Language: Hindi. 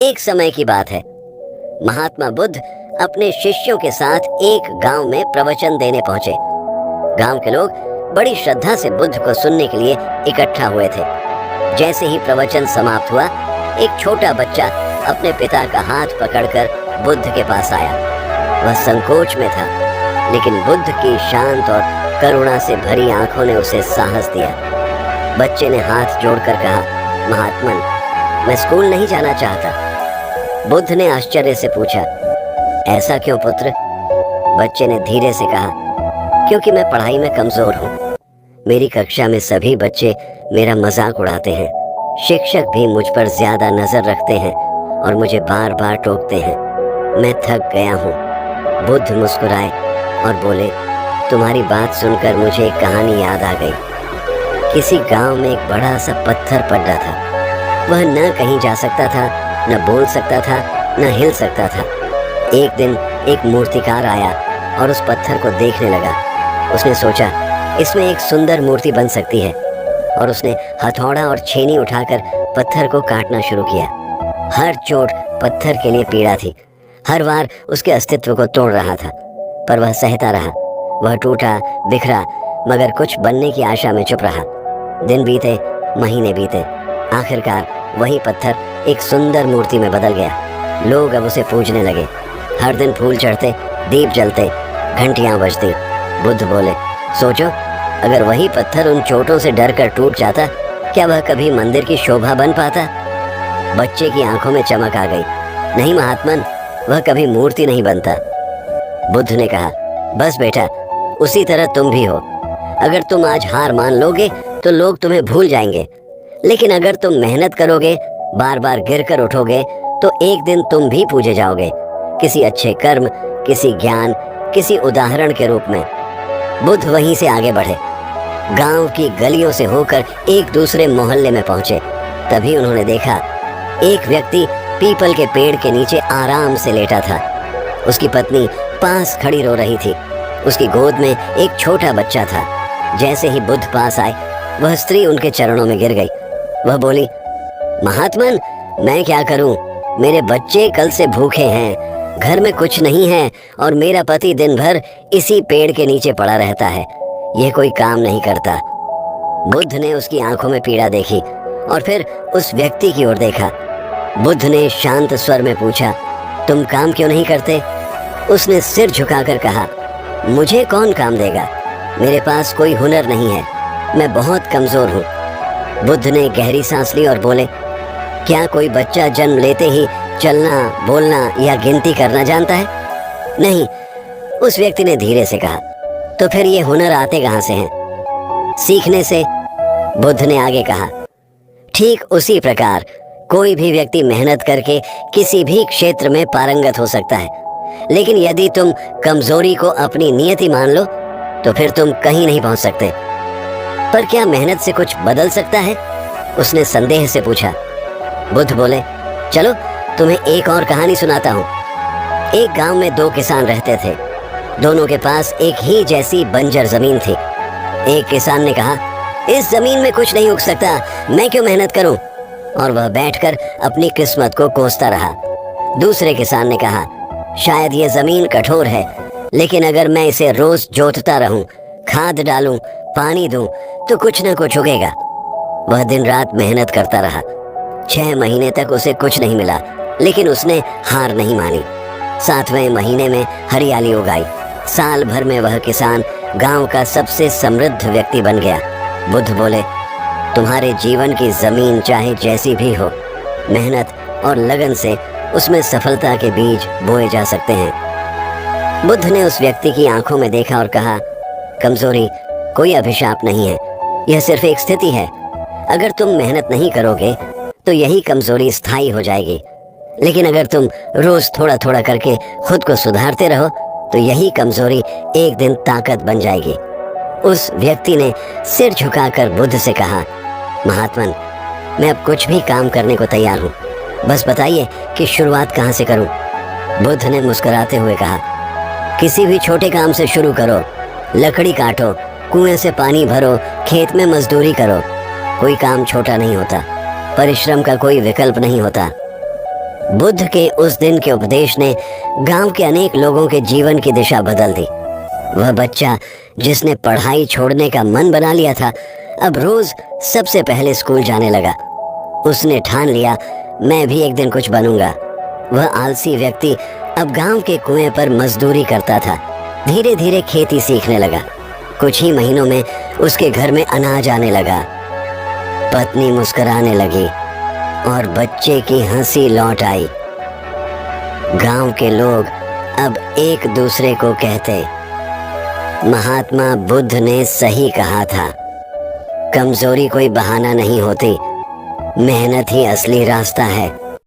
एक समय की बात है। महात्मा बुद्ध अपने शिष्यों के साथ एक गांव में प्रवचन देने पहुंचे। गांव के लोग बड़ी श्रद्धा से बुद्ध को सुनने के लिए इकट्ठा हुए थे। जैसे ही प्रवचन समाप्त हुआ, एक छोटा बच्चा अपने पिता का हाथ पकड़कर बुद्ध के पास आया। वह संकोच में था, लेकिन बुद्ध की शांत और करुणा से भरी आंखों ने उसे साहस दिया। बच्चे ने हाथ जोड़कर कहा, महात्मन, मैं स्कूल नहीं जाना चाहता। बुद्ध ने आश्चर्य से पूछा, ऐसा क्यों पुत्र? बच्चे ने धीरे से कहा, क्योंकि मैं पढ़ाई में कमजोर हूँ। मेरी कक्षा में सभी बच्चे मेरा मजाक उड़ाते हैं। शिक्षक भी मुझ पर ज्यादा नजर रखते हैं और मुझे बार बार टोकते हैं। मैं थक गया हूँ। बुद्ध मुस्कुराए और बोले, तुम्हारी बात सुनकर मुझे एक कहानी याद आ गई। किसी गांव में एक बड़ा सा पत्थर पड़ा था। वह न कहीं जा सकता था, न बोल सकता था, न हिल सकता था। एक दिन एक मूर्तिकार आया और उस पत्थर को देखने लगा। उसने सोचा, इसमें एक सुंदर मूर्ति बन सकती है, और उसने हथौड़ा और छेनी उठाकर पत्थर को काटना शुरू किया। हर चोट पत्थर के लिए पीड़ा थी। हर बार उसके अस्तित्व को तोड़ रहा था, पर वह सहता रहा। वह टूटा, बिखरा, मगर कुछ बनने की आशा में चुप रहा। दिन बीते, महीने बीते, आखिरकार वही पत्थर एक सुंदर मूर्ति में बदल गया। लोग अब उसे पूजने लगे। हर दिन फूल चढ़ते, दीप जलते, घंटियां बजती। बुद्ध बोले, सोचो, अगर वही पत्थर उन चोटों से डर कर टूट जाता, क्या वह कभी मंदिर की शोभा बन पाता? बच्चे की आंखों में चमक आ गई। नहीं महात्मन, वह कभी मूर्ति नहीं बनता। बुद्ध ने कहा, बस बेटा, उसी तरह तुम भी हो। अगर तुम आज हार मान लोगे तो लोग तुम्हें भूल जाएंगे, लेकिन अगर तुम मेहनत करोगे, बार बार गिरकर उठोगे, तो एक दिन तुम भी पूजे जाओगे, किसी अच्छे कर्म, किसी ज्ञान, किसी उदाहरण के रूप में। बुद्ध वहीं से आगे बढ़े। गांव की गलियों से होकर एक दूसरे मोहल्ले में पहुंचे। तभी उन्होंने देखा, एक व्यक्ति पीपल के पेड़ के नीचे आराम से लेटा था। उसकी पत्नी पास खड़ी रो रही थी। उसकी गोद में एक छोटा बच्चा था। जैसे ही बुद्ध पास आए, वह स्त्री उनके चरणों में गिर गई। वह बोली, महात्मन, मैं क्या करूं? मेरे बच्चे कल से भूखे हैं, घर में कुछ नहीं है, और मेरा पति दिन भर इसी पेड़ के नीचे पड़ा रहता है। यह कोई काम नहीं करता। बुद्ध ने उसकी आंखों में पीड़ा देखी और फिर उस व्यक्ति की ओर देखा। बुद्ध ने शांत स्वर में पूछा, तुम काम क्यों नहीं करते? उसने सिर झुकाकर कहा, मुझे कौन काम देगा? मेरे पास कोई हुनर नहीं है, मैं बहुत कमजोर हूँ। बुद्ध ने गहरी सांस ली और बोले, क्या कोई बच्चा जन्म लेते ही चलना, बोलना या गिनती करना जानता है? नहीं। उस व्यक्ति ने धीरे से कहा, तो फिर ये हुनर आते कहाँ से हैं? सीखने से। बुद्ध ने आगे कहा, ठीक उसी प्रकार कोई भी व्यक्ति मेहनत करके किसी भी क्षेत्र में पारंगत हो सकता है, लेकिन यदि तुम कमजोरी को अपनी नियति मान लो तो फिर तुम कहीं नहीं पहुंच सकते। पर क्या मेहनत से कुछ बदल सकता है? उसने संदेह से पूछा। बुद्ध बोले, चलो तुम्हें एक और कहानी सुनाता हूँ। एक गांव में दो किसान रहते थे। दोनों के पास एक ही जैसी बंजर जमीन थी। एक किसान ने कहा, इस जमीन में कुछ नहीं उग सकता, मैं क्यों मेहनत करूं? और वह बैठकर अपनी किस्मत को कोसता रहा। दूसरे किसान ने कहा, शायद ये जमीन कठोर है, लेकिन अगर मैं इसे रोज जोतता रहूं, खाद डालूं, पानी दूं, तो कुछ न कुछ उगेगा। वह दिन रात मेहनत करता रहा। 6 महीने तक उसे कुछ नहीं मिला, लेकिन उसने हार नहीं मानी। 7वें महीने में हरियाली उगाई। साल भर में वह किसान गांव का सबसे समृद्ध व्यक्ति बन गया। बुद्ध बोले, तुम्हारे जीवन की जमीन चाहे जैसी भी हो, मेहनत और लगन से उसमें सफलता के बीज बोए जा सकते हैं। बुद्ध ने उस व्यक्ति की आंखों में देखा और कहा, कमजोरी कोई अभिशाप नहीं है, यह सिर्फ एक स्थिति है। अगर तुम मेहनत नहीं करोगे तो यही कमजोरी स्थायी हो जाएगी, लेकिन अगर तुम रोज थोड़ा थोड़ा करके खुद को सुधारते रहो तो यही कमजोरी एक दिन ताकत बन जाएगी। उस व्यक्ति ने सिर झुकाकर बुद्ध से कहा, महात्मन, मैं अब कुछ भी काम करने को तैयार हूँ, बस बताइए कि शुरुआत कहाँ से करूँ? बुद्ध ने मुस्कुराते हुए कहा, किसी भी छोटे काम से शुरू करो। लकड़ी काटो, कुएं से पानी भरो, खेत में मजदूरी करो। कोई काम छोटा नहीं होता, परिश्रम का कोई विकल्प नहीं होता। बुद्ध के उस दिन के उपदेश ने गांव के अनेक लोगों के जीवन की दिशा बदल दी। वह बच्चा जिसने पढ़ाई छोड़ने का मन बना लिया था, अब रोज सबसे पहले स्कूल जाने लगा। उसने ठान लिया, मैं भी एक दिन कुछ बनूंगा। वह आलसी व्यक्ति अब गांव के कुएं पर मजदूरी करता था। धीरे धीरे खेती सीखने लगा। कुछ ही महीनों में उसके घर में अनाज आने लगा। पत्नी मुस्कुराने लगी और बच्चे की हंसी लौट आई। गांव के लोग अब एक दूसरे को कहते, महात्मा बुद्ध ने सही कहा था, कमजोरी कोई बहाना नहीं होती, मेहनत ही असली रास्ता है।